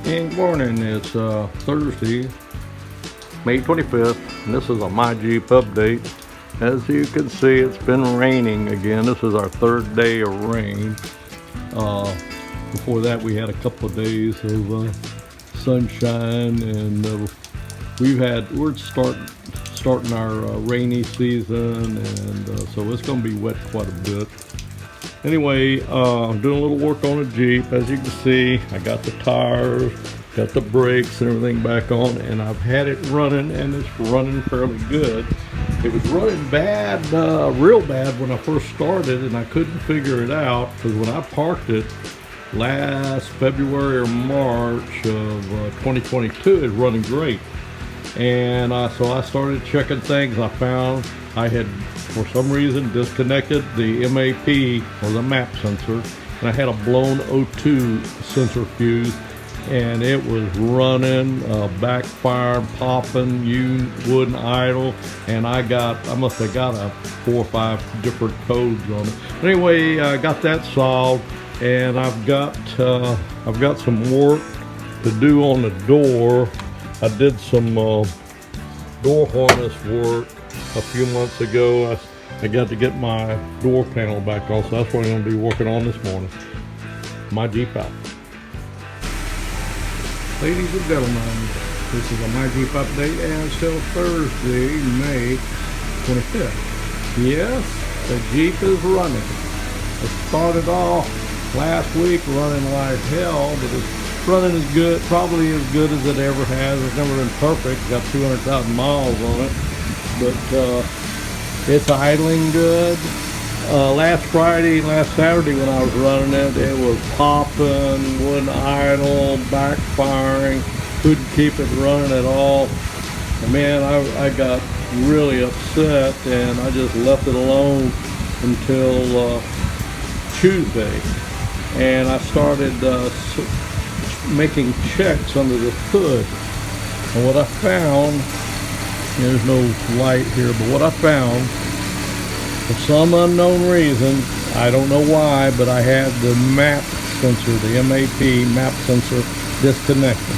Good morning, it's Thursday, May 25th, and this is a My Jeep update. As you can see, it's been raining again. This is our third day of rain. Before that, we had a couple of days of sunshine, and we're starting our rainy season, and so it's going to be wet quite a bit. Anyway, I'm doing a little work on the Jeep. As you can see, I got the tires, got the brakes and everything back on, and I've had it running, and it's running fairly good. It was running bad, real bad when I first started, and I couldn't figure it out because when I parked it last February or March of 2022, it was running great. And so I started checking things. I found I had, for some reason, disconnected the MAP, or the map sensor, and I had a blown O2 sensor fuse, and it was running, backfire, popping, you wouldn't idle, and I must have got 4 or 5 different codes on it. Anyway, I got that solved, and I've got some work to do on the door. I did some door harness work a few months ago. I got to get my door panel back on, so that's what I'm going to be working on this morning. My Jeep out. Ladies and gentlemen, this is a My Jeep update, and it's still Thursday, May 25th. Yes, the Jeep is running. It started off last week running like hell, but it's running as good, probably as good as it ever has. It's never been perfect. Got 200,000 miles on it, but it's idling good. Last Friday, last Saturday when I was running it, it was popping, wouldn't idle, backfiring, couldn't keep it running at all. And man, I got really upset, and I just left it alone until Tuesday. And I started making checks under the hood, and what I found, there's no light here, but what I found, for some unknown reason, I don't know why, but I had the map sensor, the MAP map sensor, disconnected.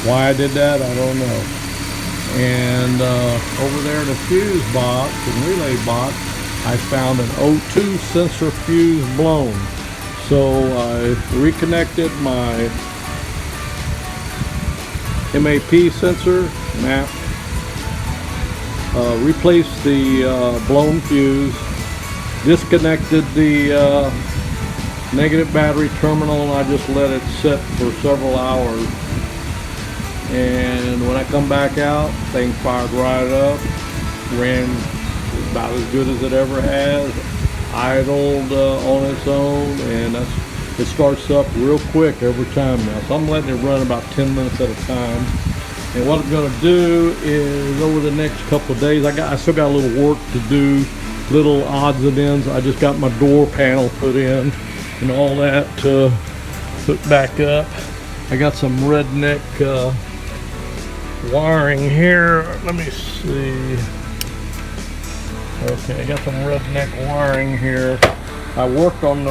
Why I did that, I don't know. And over there in the fuse box and relay box, I found an O2 sensor fuse blown. So I reconnected my MAP sensor map, replaced the blown fuse, disconnected the negative battery terminal, and I just let it sit for several hours. And when I come back out, thing fired right up, ran about as good as it ever has, idled on its own, and it starts up real quick every time now. So I'm letting it run about 10 minutes at a time. And what I'm going to do is, over the next couple of days, I still got a little work to do, little odds and ends. I just got my door panel put in and all that put back up. I got some redneck wiring here. Let me see. Okay, I got some redneck wiring here. I worked on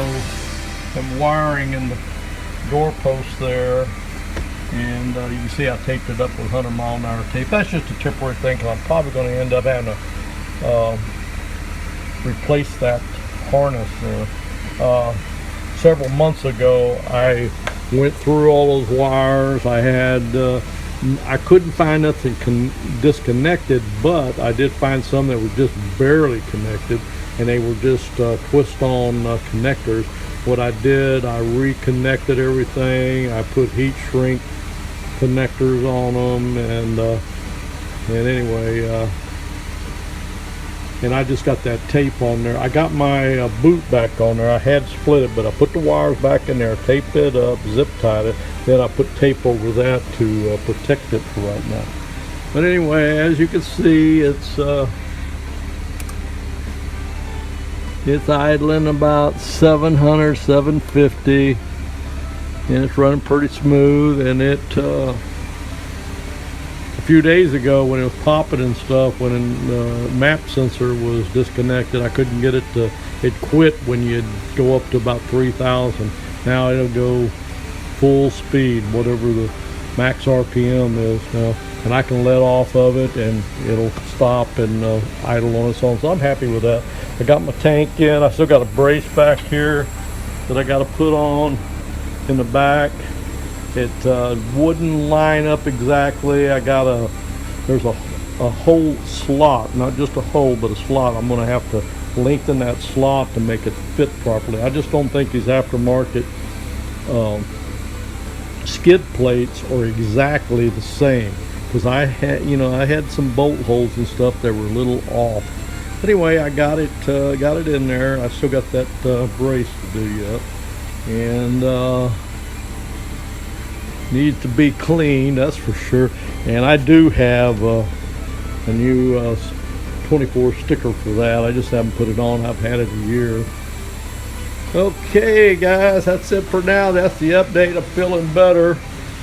some wiring in the doorpost there, and you can see I taped it up with 100-mile-an-hour tape. That's just a temporary thing, because I'm probably going to end up having to replace that harness there. Several months ago, I went through all those wires. I couldn't find nothing disconnected, but I did find some that were just barely connected, and they were just twist-on connectors. What I did, I reconnected everything. I put heat shrink connectors on them, and anyway, and I just got that tape on there. I got my boot back on there. I had split it, but I put the wires back in there, taped it up, zip tied it. Then I put tape over that to protect it for right now. But anyway, as you can see, it's idling about 700, 750, and it's running pretty smooth. And it a few days ago, when it was popping and stuff, when the map sensor was disconnected, I couldn't get it to, it quit when you go up to about 3,000. Now it'll go full speed, whatever the max RPM is now, and I can let off of it and it'll stop and idle on its own. So I'm happy with that. I got my tank in. I still got a brace back here that I got to put on in the back. It wouldn't line up exactly. There's a hole slot, not just a hole, but a slot. I'm going to have to lengthen that slot to make it fit properly. I just don't think these aftermarket skid plates are exactly the same, because I had some bolt holes and stuff that were a little off. Anyway, I got it in there. I still got that brace to do yet, and needs to be cleaned, that's for sure. And I do have a new 24 sticker for that. I just haven't put it on. I've had it a year. Okay guys, that's it for now. That's the update. I'm feeling better.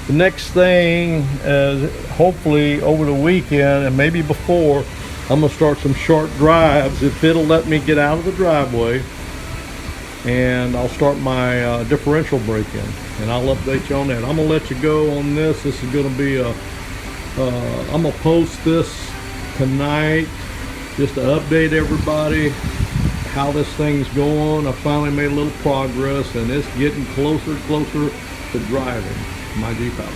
The next thing is hopefully over the weekend and maybe before, I'm gonna start some short drives if it'll let me get out of the driveway, and I'll start my differential break-in, and I'll update you on that. I'm gonna let you go on this. This is gonna be I'm gonna post this tonight just to update everybody how this thing's going. I finally made a little progress, and it's getting closer and closer to driving my Jeep out.